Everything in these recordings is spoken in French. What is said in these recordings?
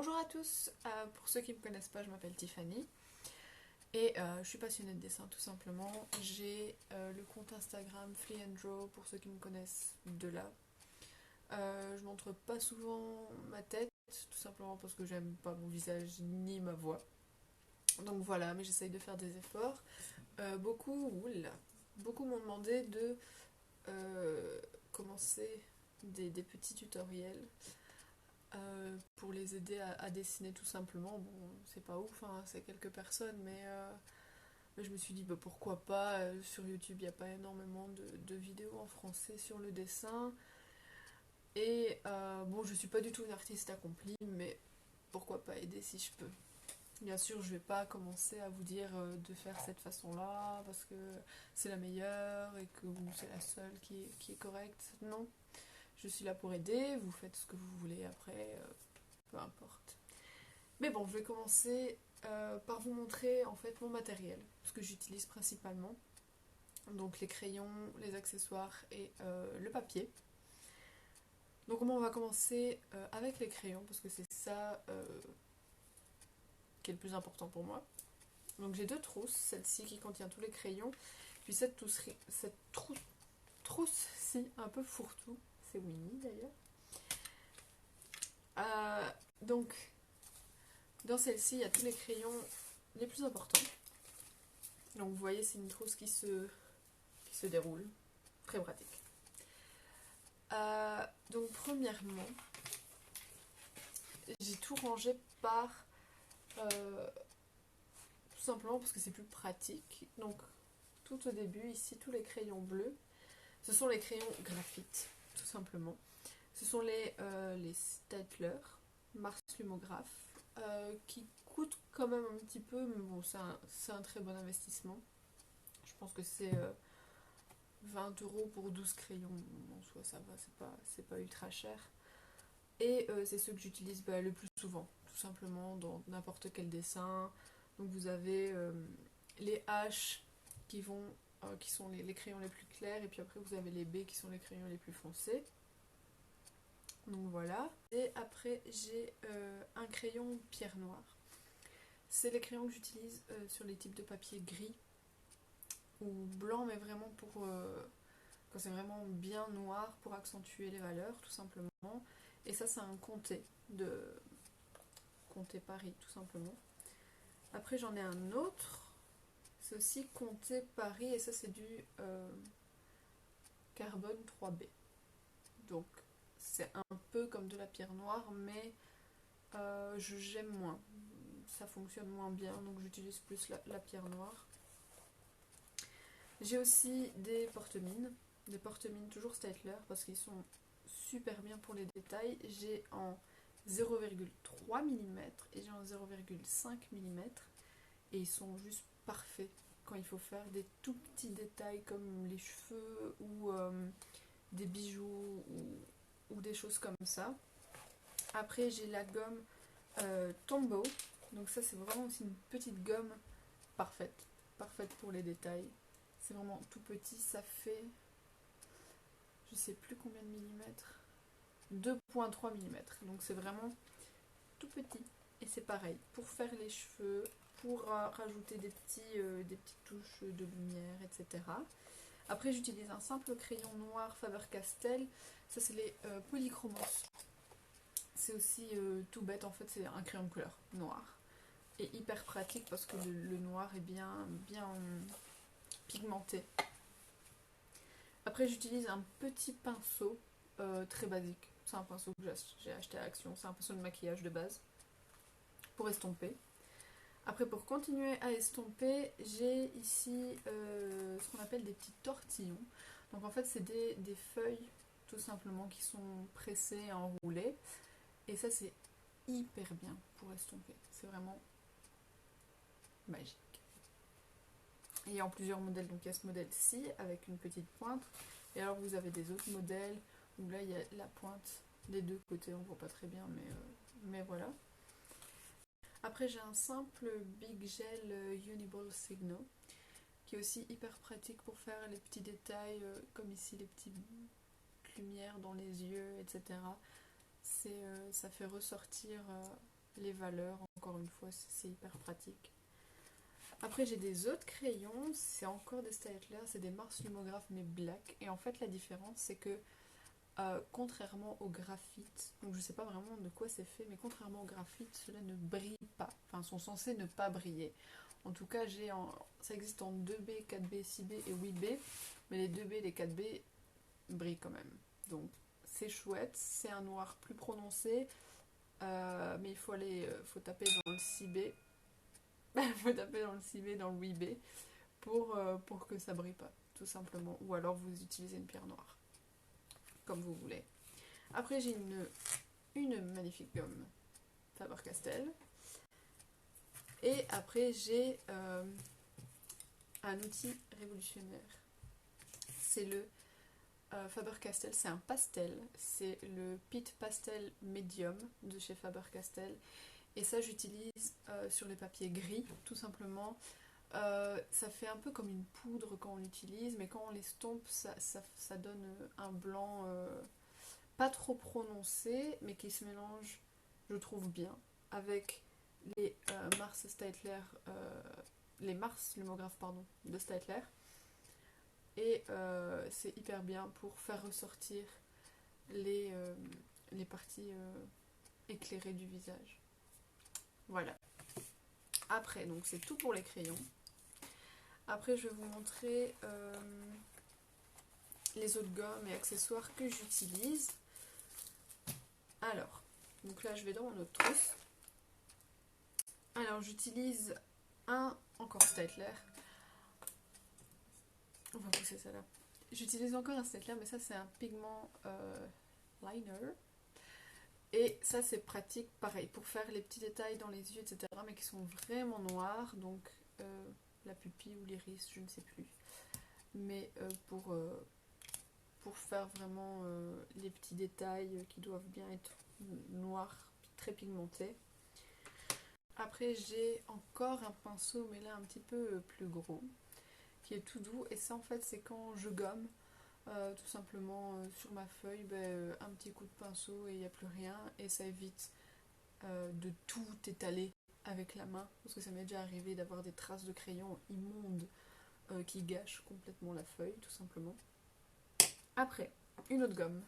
Bonjour à tous, pour ceux qui ne me connaissent pas, je m'appelle Tiffany et je suis passionnée de dessin tout simplement. J'ai le compte Instagram Flee and Draw pour ceux qui me connaissent de là. Je montre pas souvent ma tête, tout simplement parce que j'aime pas mon visage ni ma voix. Donc voilà, mais j'essaye de faire des efforts. Beaucoup m'ont demandé de commencer des petits tutoriels. Pour les aider à dessiner tout simplement. Bon, c'est pas ouf, hein, c'est quelques personnes, mais je me suis dit bah, pourquoi pas. Sur YouTube, il n'y a pas énormément de vidéos en français sur le dessin. Et bon, je suis pas du tout une artiste accomplie, mais pourquoi pas aider si je peux. Bien sûr, je vais pas commencer à vous dire de faire cette façon-là parce que c'est la meilleure et que c'est la seule qui est correcte. Non, je suis là pour aider, vous faites ce que vous voulez après, peu importe. Mais bon, je vais commencer par vous montrer en fait mon matériel, ce que j'utilise principalement. Donc les crayons, les accessoires et le papier. Donc on va commencer avec les crayons parce que c'est ça qui est le plus important pour moi. Donc j'ai deux trousses, celle-ci qui contient tous les crayons, puis cette trousse-ci un peu fourre-tout, c'est Winnie d'ailleurs. Donc dans celle-ci, il y a tous les crayons les plus importants. Donc vous voyez, c'est une trousse qui se déroule. Très pratique. Donc premièrement, j'ai tout rangé par... tout simplement parce que c'est plus pratique. Donc tout au début, ici, tous les crayons bleus, ce sont les crayons graphite, tout simplement. Ce sont les Staedtler, Mars Lumographe, qui coûtent quand même un petit peu, mais bon, c'est un très bon investissement. Je pense que c'est 20 € pour 12 crayons, en soi ça va, c'est pas ultra cher. Et c'est ceux que j'utilise le plus souvent, tout simplement dans n'importe quel dessin. Donc vous avez les H qui sont les crayons les plus clairs, et puis après vous avez les B qui sont les crayons les plus foncés. Donc voilà. Et après j'ai un crayon pierre noire. C'est les crayons que j'utilise sur les types de papier gris ou blanc, mais vraiment pour quand c'est vraiment bien noir, pour accentuer les valeurs tout simplement. Et ça c'est un comté Paris tout simplement. Après j'en ai un autre, c'est aussi comté Paris, et ça c'est du carbone 3B. Donc c'est un peu comme de la pierre noire, mais j'aime moins, ça fonctionne moins bien, donc j'utilise plus la pierre noire. J'ai aussi des porte-mines toujours Staedtler parce qu'ils sont super bien pour les détails. J'ai en 0,3 mm et j'ai en 0,5 mm, et ils sont juste parfaits quand il faut faire des tout petits détails comme les cheveux ou des bijoux ou des choses comme ça. Après j'ai la gomme Tombow, donc ça c'est vraiment aussi une petite gomme parfaite pour les détails. C'est vraiment tout petit, ça fait je sais plus combien de millimètres, 2,3 mm, donc c'est vraiment tout petit. Et c'est pareil pour faire les cheveux, pour rajouter des petites touches de lumière, etc. Après j'utilise un simple crayon noir Faber-Castell, ça c'est les Polychromos. C'est aussi tout bête, en fait c'est un crayon de couleur noir et hyper pratique parce que le noir est bien pigmenté. Après j'utilise un petit pinceau très basique, c'est un pinceau que j'ai acheté à Action, c'est un pinceau de maquillage de base pour estomper. Après pour continuer à estomper, j'ai ici ce qu'on appelle des petits tortillons. Donc en fait c'est des feuilles tout simplement qui sont pressées, enroulées, et ça c'est hyper bien pour estomper, c'est vraiment magique. Et il y a en plusieurs modèles, donc il y a ce modèle-ci avec une petite pointe, et alors vous avez des autres modèles où là il y a la pointe des deux côtés, on voit pas très bien, mais voilà. Après j'ai un simple Big Gel Uniball Signo qui est aussi hyper pratique pour faire les petits détails comme ici les petites lumières dans les yeux, etc. Ça fait ressortir les valeurs, encore une fois, c'est hyper pratique. Après j'ai des autres crayons, c'est encore des Staedtler, c'est des Mars Lumograph mais black. Et en fait la différence c'est que contrairement au graphite, donc je sais pas vraiment de quoi c'est fait, mais contrairement au graphite, cela ne brille pas, enfin sont censés ne pas briller. En tout cas ça existe en 2B, 4B, 6B et 8B, mais les 2B et les 4B brillent quand même. Donc c'est chouette, c'est un noir plus prononcé, mais il faut taper dans le 6B. Il faut taper dans le 6B, dans le 8B pour que ça brille pas, tout simplement. Ou alors vous utilisez une pierre noire, comme vous voulez. Après j'ai une magnifique gomme Faber-Castell. Et après j'ai un outil révolutionnaire. C'est le Faber-Castell, c'est un pastel. C'est le Pit Pastel Medium de chez Faber-Castell. Et ça j'utilise sur les papiers gris, tout simplement. Ça fait un peu comme une poudre quand on l'utilise, mais quand on l'estompe, ça donne un blanc pas trop prononcé, mais qui se mélange, je trouve bien, avec les Mars Staedtler, les Mars Lumograph pardon, de Staedtler. Et c'est hyper bien pour faire ressortir les parties éclairées du visage. Voilà. Après, donc c'est tout pour les crayons. Après, je vais vous montrer les autres gommes et accessoires que j'utilise. Alors, donc là, je vais dans mon autre trousse. Alors, j'utilise encore Staedtler. On va pousser ça là. J'utilise encore un Staedtler, mais ça, c'est un pigment liner. Et ça, c'est pratique, pareil, pour faire les petits détails dans les yeux, etc., mais qui sont vraiment noirs, donc la pupille ou l'iris, je ne sais plus. Mais pour faire vraiment les petits détails qui doivent bien être noirs, très pigmentés. Après, j'ai encore un pinceau, mais là un petit peu plus gros, qui est tout doux. Et ça, en fait, c'est quand je gomme, tout simplement sur ma feuille, un petit coup de pinceau et il n'y a plus rien. Et ça évite de tout étaler avec la main, parce que ça m'est déjà arrivé d'avoir des traces de crayon immondes qui gâchent complètement la feuille, tout simplement. Après, une autre gomme,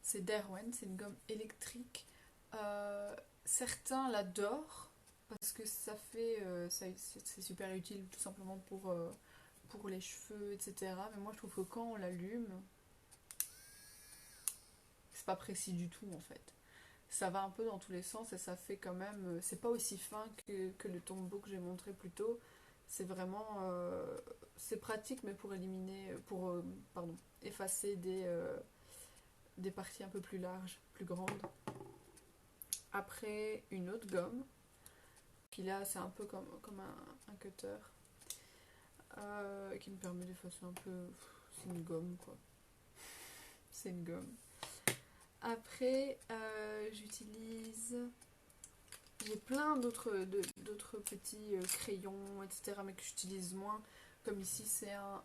c'est Derwent, c'est une gomme électrique. Certains l'adorent parce que ça fait, c'est super utile tout simplement pour les cheveux, etc. Mais moi je trouve que quand on l'allume, c'est pas précis du tout en fait. Ça va un peu dans tous les sens et ça fait quand même, c'est pas aussi fin que le tombeau que j'ai montré plus tôt. C'est vraiment, c'est pratique mais pour éliminer, pardon, effacer des parties un peu plus larges, plus grandes. Après, une autre gomme, qui là c'est un peu comme un cutter, qui me permet d'effacer un peu, c'est une gomme quoi. C'est une gomme. Après, j'ai plein d'autres petits crayons, etc. mais que j'utilise moins. Comme ici, ça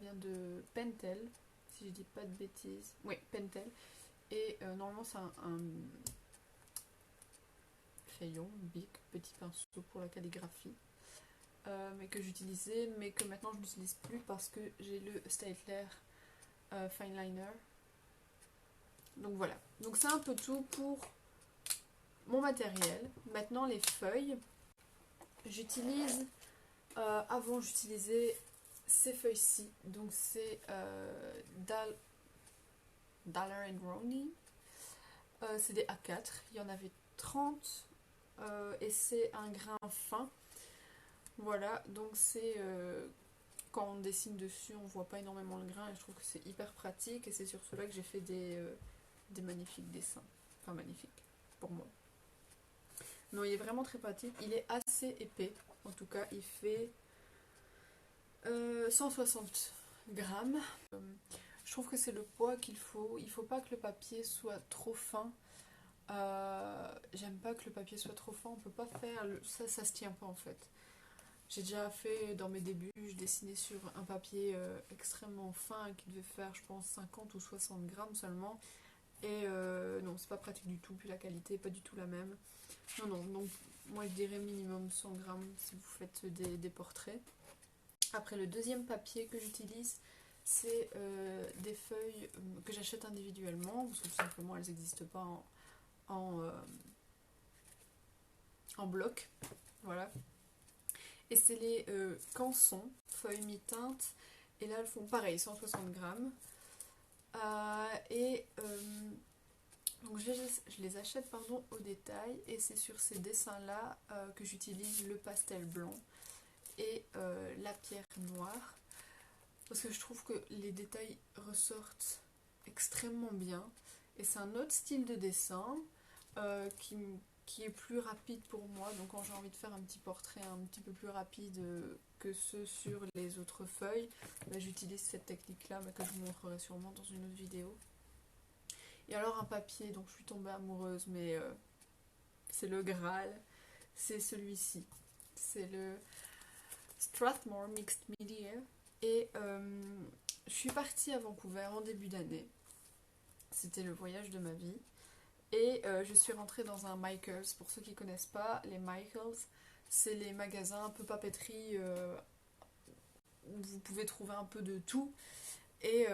vient de Pentel, si je dis pas de bêtises. Oui, Pentel. Et normalement, c'est un crayon, bic, petit pinceau pour la calligraphie. Mais que j'utilisais, mais que maintenant je n'utilise plus parce que j'ai le Staedtler Fine Liner. Donc voilà. Donc c'est un peu tout pour mon matériel. Maintenant les feuilles. J'utilise, avant j'utilisais ces feuilles-ci. Donc c'est Daler and Rowney. C'est des A4. Il y en avait 30. Et c'est un grain fin. Voilà. Donc c'est... quand on dessine dessus, on voit pas énormément le grain. Et je trouve que c'est hyper pratique. Et c'est sur cela que j'ai fait des magnifiques dessins. Enfin magnifiques pour moi. Non, il est vraiment très pratique. Il est assez épais. En tout cas, il fait 160 grammes. Je trouve que c'est le poids qu'il faut. Il faut pas que le papier soit trop fin. J'aime pas que le papier soit trop fin. On peut pas faire... Ça se tient pas en fait. J'ai déjà fait dans mes débuts, je dessinais sur un papier extrêmement fin qui devait faire, je pense, 50 ou 60 grammes seulement. Et non, c'est pas pratique du tout. Puis la qualité est pas du tout la même. Non, non, donc moi je dirais minimum 100 grammes si vous faites des portraits. Après, le deuxième papier que j'utilise, c'est des feuilles que j'achète individuellement, parce que tout simplement elles n'existent pas en, euh, en bloc. Voilà. Et c'est les Canson, feuilles mi-teinte. Et là, elles font pareil, 160 grammes. Donc je les achète pardon, au détail. Et c'est sur ces dessins-là que j'utilise le pastel blanc et la pierre noire. Parce que je trouve que les détails ressortent extrêmement bien. Et c'est un autre style de dessin qui est plus rapide pour moi. Donc quand j'ai envie de faire un petit portrait un petit peu plus rapide que ceux sur les autres feuilles, bah, j'utilise cette technique-là que je vous montrerai sûrement dans une autre vidéo. Et alors un papier dont je suis tombée amoureuse, mais c'est le Graal, c'est celui-ci. C'est le Strathmore Mixed Media. Et je suis partie à Vancouver en début d'année. C'était le voyage de ma vie. Et je suis rentrée dans un Michaels. Pour ceux qui ne connaissent pas, les Michaels, c'est les magasins un peu papeterie où vous pouvez trouver un peu de tout. Et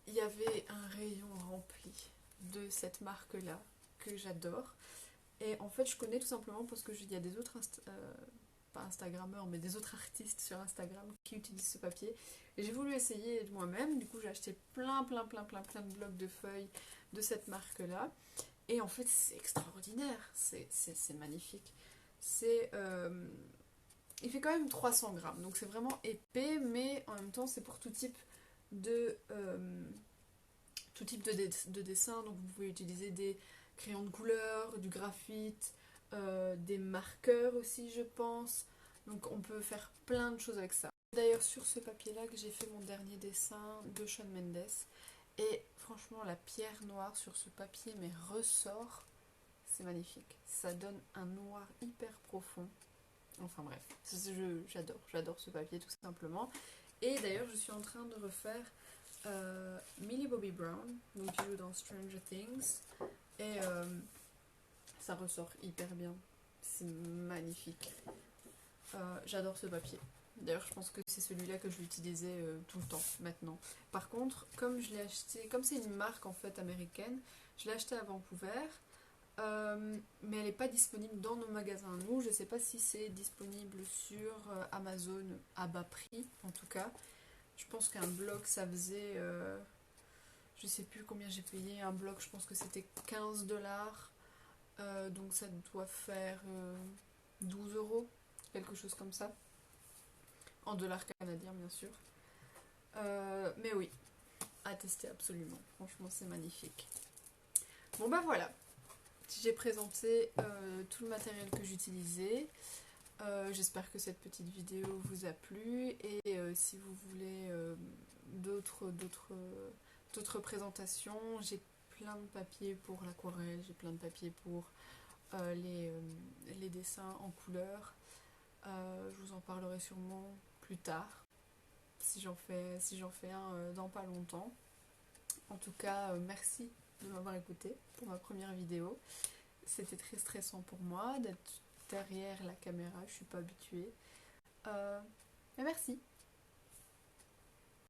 il y avait un rayon rempli de cette marque-là que j'adore. Et en fait, je connais tout simplement parce qu'il y a des autres pas Instagrammeurs, mais des autres artistes sur Instagram qui utilisent ce papier. Et j'ai voulu essayer moi-même, du coup j'ai acheté plein de blocs de feuilles de cette marque-là. Et en fait c'est extraordinaire, c'est magnifique. Il fait quand même 300 grammes, donc c'est vraiment épais, mais en même temps c'est pour tout type de, de dessin. Donc vous pouvez utiliser des crayons de couleur, du graphite, des marqueurs aussi je pense. Donc on peut faire plein de choses avec ça. D'ailleurs sur ce papier là que j'ai fait mon dernier dessin de Shawn Mendes. Et franchement la pierre noire sur ce papier mais ressort. C'est magnifique. Ça donne un noir hyper profond. Enfin bref, j'adore ce papier tout simplement. Et d'ailleurs je suis en train de refaire Millie Bobby Brown, donc qui joue dans Stranger Things. Et ça ressort hyper bien. C'est magnifique. J'adore ce papier. D'ailleurs, je pense que c'est celui-là que je vais utiliser tout le temps maintenant. Par contre, comme je l'ai acheté, comme c'est une marque en fait américaine, je l'ai acheté à Vancouver, mais elle n'est pas disponible dans nos magasins. Nous, je ne sais pas si c'est disponible sur Amazon à bas prix, en tout cas. Je pense qu'un bloc, ça faisait, je sais plus combien j'ai payé un bloc. Je pense que c'était 15 $. Donc ça doit faire 12 €, quelque chose comme ça. En dollars canadiens, bien sûr. Mais oui, à tester absolument. Franchement, c'est magnifique. Bon bah voilà. J'ai présenté tout le matériel que j'utilisais. J'espère que cette petite vidéo vous a plu. Et si vous voulez d'autres présentations, j'ai plein de papiers pour l'aquarelle, j'ai plein de papiers pour les dessins en couleur. Je vous en parlerai sûrement plus tard, si j'en fais un dans pas longtemps. En tout cas, merci de m'avoir écouté pour ma première vidéo. C'était très stressant pour moi d'être derrière la caméra, je suis pas habituée. Mais merci.